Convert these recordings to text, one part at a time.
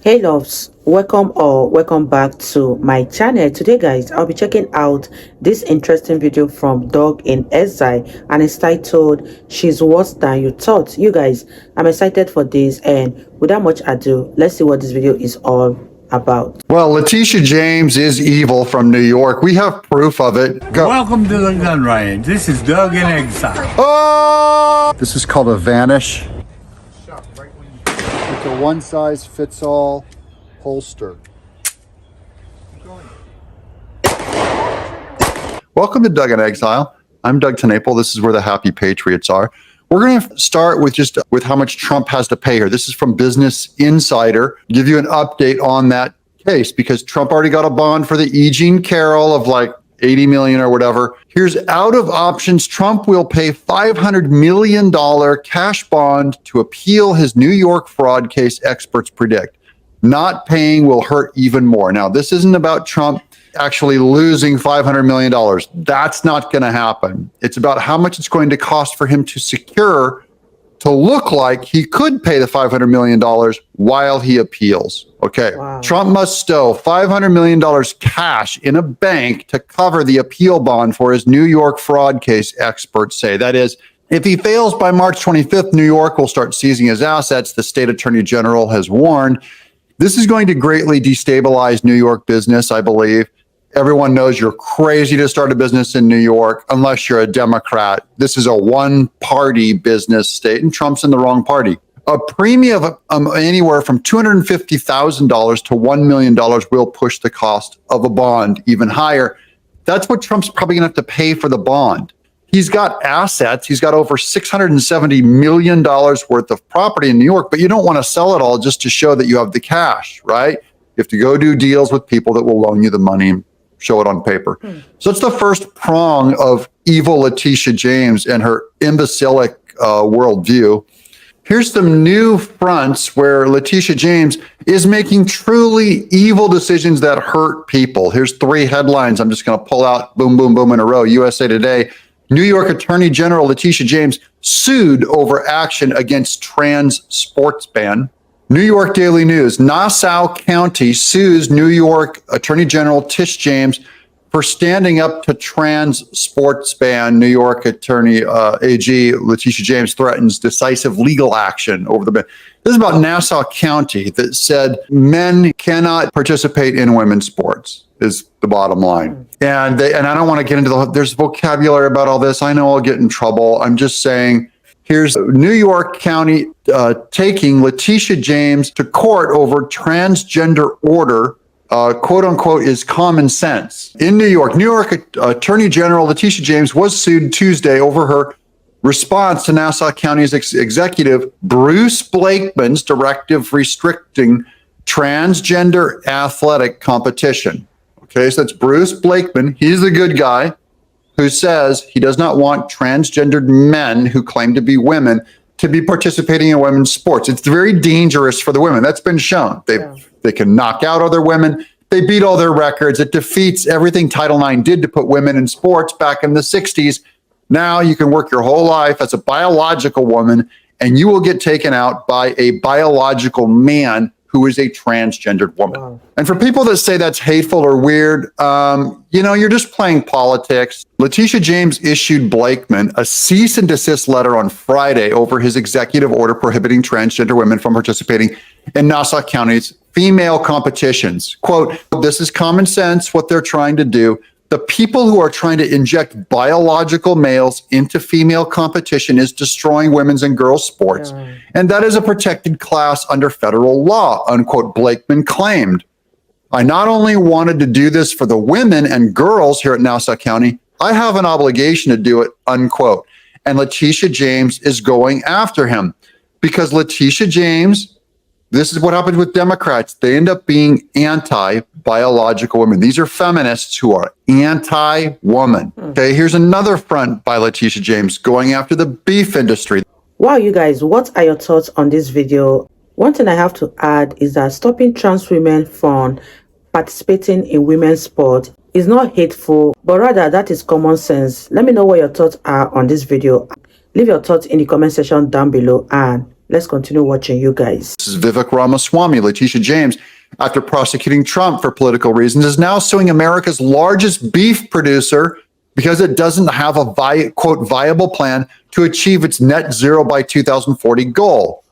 Hey loves, welcome back to my channel. Today guys, I'll be checking out this interesting video from Dog in Exile, and it's titled She's Worse Than You Thought. You guys, I'm excited for this, and without much ado, let's see what this video is all about. Well, Letitia James is evil from New York. We have proof of it. Go. Welcome to the gun range. This is Doug in Exile. Oh! This is called a vanish. It's a one-size-fits-all holster. Welcome to Doug in Exile. I'm Doug Tenaple. This is where the happy patriots are. We're going to start with how much Trump has to pay her. This is from Business Insider. Give you an update on that case because Trump already got a bond for the E. Jean Carroll of like 80 million or whatever. Here's out of options. Trump will pay $500 million cash bond to appeal his New York fraud case, experts predict. Not paying will hurt even more. Now, this isn't about Trump actually losing $500 million. That's not going to happen. It's about how much it's going to cost for him to look like he could pay the $500 million while he appeals. Okay. Wow. Trump must stow $500 million cash in a bank to cover the appeal bond for his New York fraud case, experts say. That is, if he fails by March 25th, New York will start seizing his assets, the state attorney general has warned. This is going to greatly destabilize New York business, I believe. Everyone knows you're crazy to start a business in New York unless you're a Democrat. This is a one-party business state, and Trump's in the wrong party. A premium of anywhere from $250,000 to $1 million will push the cost of a bond even higher. That's what Trump's probably going to have to pay for the bond. He's got assets. He's got over $670 million worth of property in New York, but you don't want to sell it all just to show that you have the cash, right? You have to go do deals with people that will loan you the money and show it on paper. So it's the first prong of evil Letitia James and her imbecilic worldview. Here's some new fronts where Letitia James is making truly evil decisions that hurt people. Here's three headlines I'm just going to pull out, boom, boom, boom in a row. USA Today, New York Attorney General Letitia James sued over action against trans sports ban. New York Daily News, Nassau County sues New York Attorney General Tish James for standing up to trans sports ban. New York Attorney AG Letitia James threatens decisive legal action over the ban. This is about Nassau County that said men cannot participate in women's sports is the bottom line. And I don't want to get into there's vocabulary about all this. I know I'll get in trouble. I'm just saying, here's New York County taking Letitia James to court over transgender order, quote unquote, is common sense. In New York, Attorney General Letitia James was sued Tuesday over her response to Nassau County's executive Bruce Blakeman's directive restricting transgender athletic competition. Okay, so that's Bruce Blakeman. He's the good guy who says he does not want transgendered men who claim to be women to be participating in women's sports. It's very dangerous for the women. That's been shown. They can knock out other women. They beat all their records. It defeats everything Title IX did to put women in sports back in the 60s. Now you can work your whole life as a biological woman, and you will get taken out by a biological man who is a transgendered woman. Wow. And for people that say that's hateful or weird, you're just playing politics. Letitia James issued Blakeman a cease and desist letter on Friday over his executive order prohibiting transgender women from participating in Nassau County's female competitions. Quote, this is common sense, what they're trying to do. The people who are trying to inject biological males into female competition is destroying women's and girls' sports. And that is a protected class under federal law, unquote, Blakeman claimed. I not only wanted to do this for the women and girls here at Nassau County, I have an obligation to do it, unquote. And Letitia James is going after him because Letitia James, this is what happens with Democrats. They end up being anti-biological women. These are feminists who are anti-woman. Okay, here's another front by Letitia James going after the beef industry. Wow, you guys, what are your thoughts on this video? One thing I have to add is that stopping trans women from participating in women's sport is not hateful, but rather that is common sense. Let me know what your thoughts are on this video. Leave your thoughts in the comment section down below, and Let's continue watching, you guys. This is Vivek Ramaswamy. Letitia James, after prosecuting Trump for political reasons, is now suing America's largest beef producer because it doesn't have a quote viable plan to achieve its net zero by 2040 goal.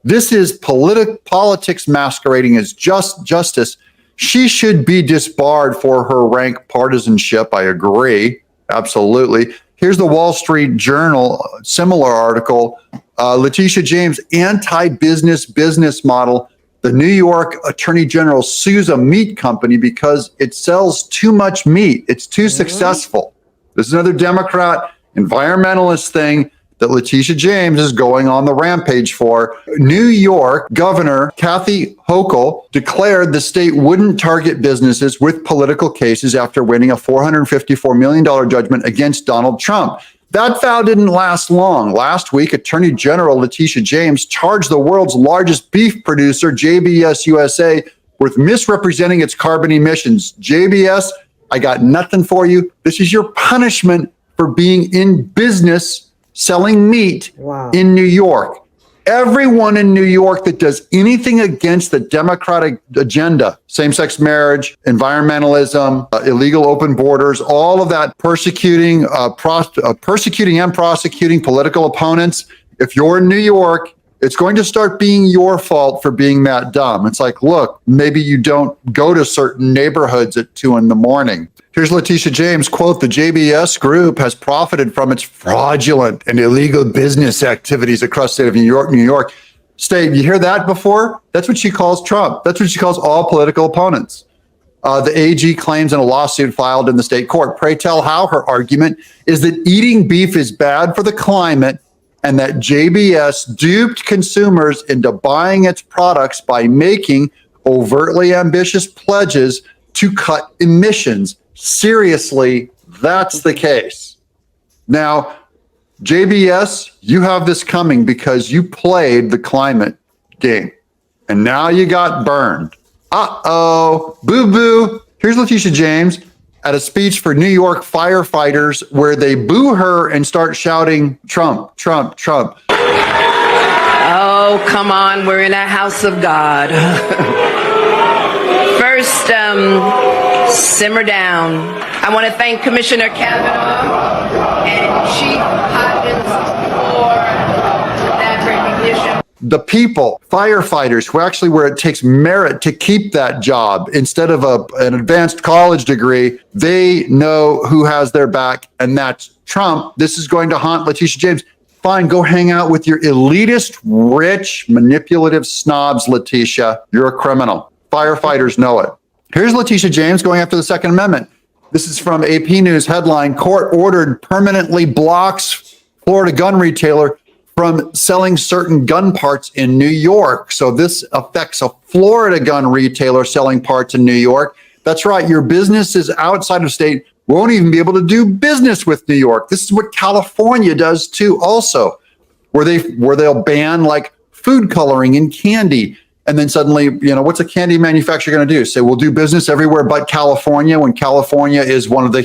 This is politics masquerading as justice. She should be disbarred for her rank partisanship. I agree. Absolutely. Here's the Wall Street Journal, similar article. Letitia James, anti-business model. The New York Attorney General sues a meat company because it sells too much meat. It's too successful. This is another Democrat environmentalist thing that Letitia James is going on the rampage for. New York Governor Kathy Hochul declared the state wouldn't target businesses with political cases after winning a $454 million judgment against Donald Trump. That vow didn't last long. Last week, Attorney General Letitia James charged the world's largest beef producer, JBS USA, with misrepresenting its carbon emissions. JBS, I got nothing for you. This is your punishment for being in business selling meat in New York. Everyone in New York that does anything against the Democratic agenda, same-sex marriage, environmentalism, illegal open borders, all of that persecuting and prosecuting political opponents. If you're in New York, it's going to start being your fault for being that dumb. It's like, look, maybe you don't go to certain neighborhoods at 2 a.m. Here's Letitia James, quote, the JBS group has profited from its fraudulent and illegal business activities across the state of New York State. You hear that before? That's what she calls Trump. That's what she calls all political opponents. The AG claims in a lawsuit filed in the state court. Pray tell how her argument is that eating beef is bad for the climate and that JBS duped consumers into buying its products by making overtly ambitious pledges to cut emissions. Seriously, that's the case. Now, JBS, you have this coming because you played the climate game, and now you got burned. Uh-oh, boo-boo. Here's Letitia James at a speech for New York firefighters where they boo her and start shouting, Trump, Trump, Trump. Oh, come on, we're in a house of God. First, simmer down. I want to thank Commissioner Kavanaugh and Chief Hodgins for that recognition. The people, firefighters, who actually where it takes merit to keep that job instead of an advanced college degree, they know who has their back, and that's Trump. This is going to haunt Letitia James. Fine, go hang out with your elitist, rich, manipulative snobs, Letitia. You're a criminal. Firefighters know it. Here's Letitia James going after the Second Amendment. This is from AP News headline, court ordered permanently blocks Florida gun retailer from selling certain gun parts in New York. So this affects a Florida gun retailer selling parts in New York. That's right, your businesses outside of state won't even be able to do business with New York. This is what California does too also, where they'll ban like food coloring in candy. And then suddenly, what's a candy manufacturer going to do? Say, we'll do business everywhere but California, when California is one of the...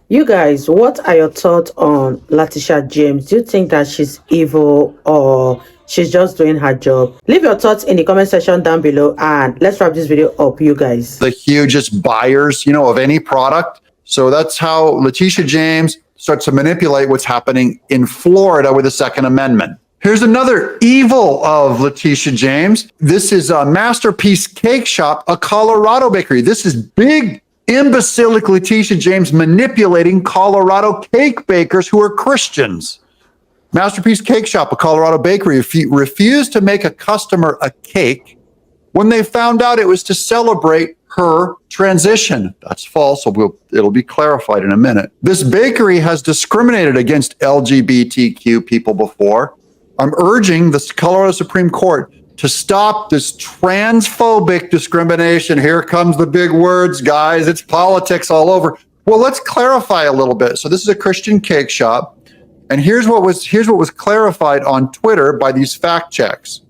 You guys, what are your thoughts on Letitia James? Do you think that she's evil or she's just doing her job? Leave your thoughts in the comment section down below, and let's wrap this video up, you guys. The hugest buyers, of any product. So that's how Letitia James starts to manipulate what's happening in Florida with the Second Amendment. Here's another evil of Letitia James. This is a Masterpiece Cake Shop, a Colorado bakery. This is big, imbecilic Letitia James manipulating Colorado cake bakers who are Christians. Masterpiece Cake Shop, a Colorado bakery, refused to make a customer a cake when they found out it was to celebrate her transition. That's false. So it'll be clarified in a minute. This bakery has discriminated against LGBTQ people before. I'm urging the Colorado Supreme Court to stop this transphobic discrimination. Here comes the big words, guys. It's politics all over. Well, let's clarify a little bit. So this is a Christian cake shop, and here's what was clarified on Twitter by these fact checks.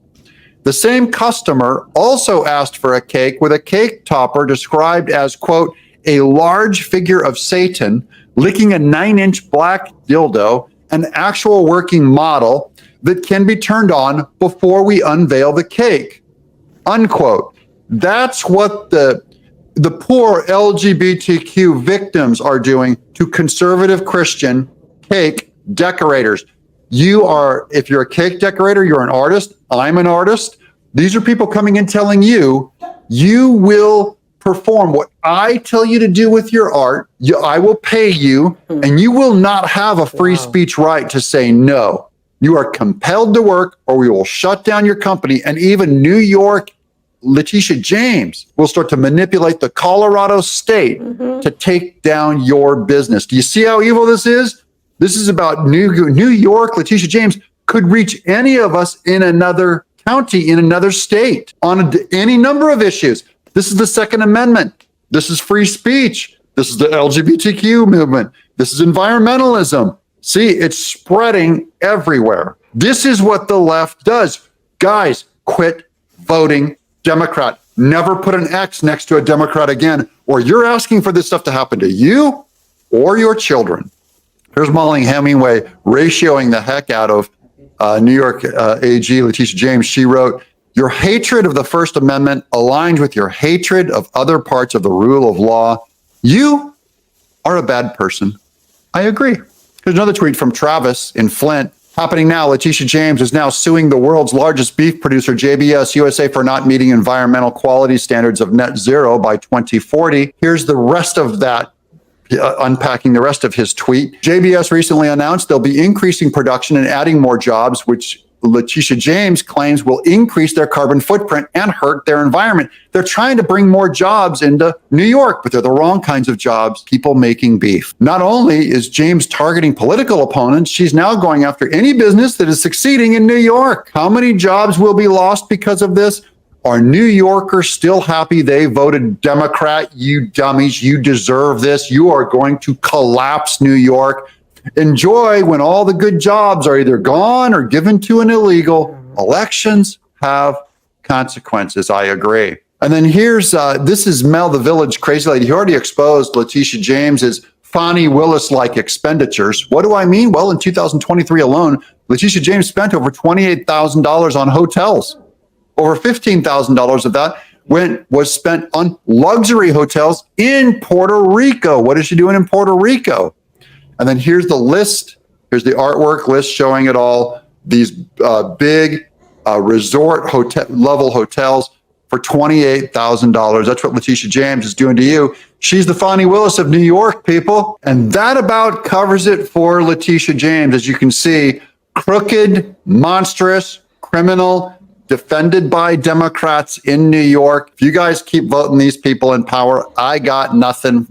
The same customer also asked for a cake with a cake topper described as, quote, a large figure of Satan licking a 9-inch black dildo, an actual working model. that can be turned on before we unveil the cake. Unquote. That's what the poor LGBTQ victims are doing to conservative Christian cake decorators. If you're a cake decorator, you're an artist. I'm an artist. These are people coming in telling you, you will perform what I tell you to do with your art. I will pay you, and you will not have a free speech right to say no. You are compelled to work, or we will shut down your company. And even New York, Letitia James will start to manipulate the Colorado state to take down your business. Do you see how evil this is? This is about New York. Letitia James could reach any of us in another county, in another state, on any number of issues. This is the Second Amendment. This is free speech. This is the LGBTQ movement. This is environmentalism. See, it's spreading everywhere. This is what the left does. Guys, quit voting Democrat. Never put an X next to a Democrat again, or you're asking for this stuff to happen to you or your children. Here's Molly Hemingway ratioing the heck out of New York AG Letitia James. She wrote, "Your hatred of the First Amendment aligns with your hatred of other parts of the rule of law. You are a bad person." I agree. Here's another tweet from Travis in Flint. Happening now, Letitia James is now suing the world's largest beef producer, JBS USA, for not meeting environmental quality standards of net zero by 2040. Here's the rest of that, unpacking the rest of his tweet. JBS recently announced they'll be increasing production and adding more jobs, which Letitia James claims will increase their carbon footprint and hurt their environment. They're trying to bring more jobs into New York, but they're the wrong kinds of jobs, people making beef. Not only is James targeting political opponents, she's now going after any business that is succeeding in New York. How many jobs will be lost because of this? Are New Yorkers still happy they voted Democrat? You dummies, you deserve this. You are going to collapse New York. Enjoy when all the good jobs are either gone or given to an illegal. Elections have consequences. I agree. And then here's, this is Mel, the Village crazy lady. He already exposed Letitia James's Fonnie Willis-like expenditures. What do I mean? Well, in 2023 alone, Letitia James spent over $28,000 on hotels. Over $15,000 of that was spent on luxury hotels in Puerto Rico. What is she doing in Puerto Rico? And then here's the list. Here's the artwork list showing it all. These big resort hotel level hotels for $28,000. That's what Letitia James is doing to you. She's the Fonnie Willis of New York, people. And that about covers it for Letitia James. As you can see, crooked, monstrous, criminal, defended by Democrats in New York. If you guys keep voting these people in power, I got nothing,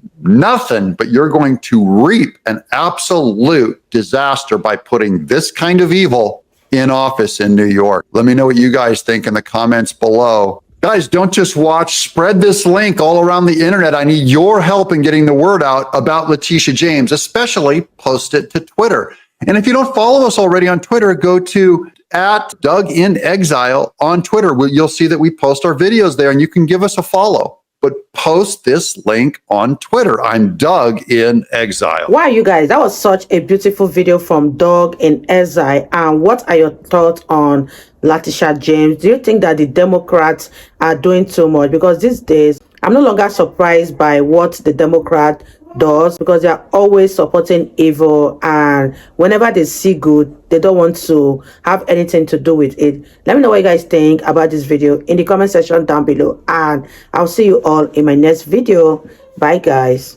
but you're going to reap an absolute disaster by putting this kind of evil in office in New York. Let me know what you guys think in the comments below. Guys, don't just watch, spread this link all around the internet. I need your help in getting the word out about Letitia James, especially post it to Twitter. And if you don't follow us already on Twitter, go to @DougInExile on Twitter. You'll see that we post our videos there and you can give us a follow. But post this link on Twitter. I'm Doug in Exile. Wow, you guys, that was such a beautiful video from Doug in Exile. And what are your thoughts on Letitia James? Do you think that the Democrats are doing too much? Because these days, I'm no longer surprised by what the Democrat does, because they are always supporting evil, and whenever they see good, they don't want to have anything to do with it. Let me know what you guys think about this video in the comment section down below, and I'll see you all in my next video. Bye guys.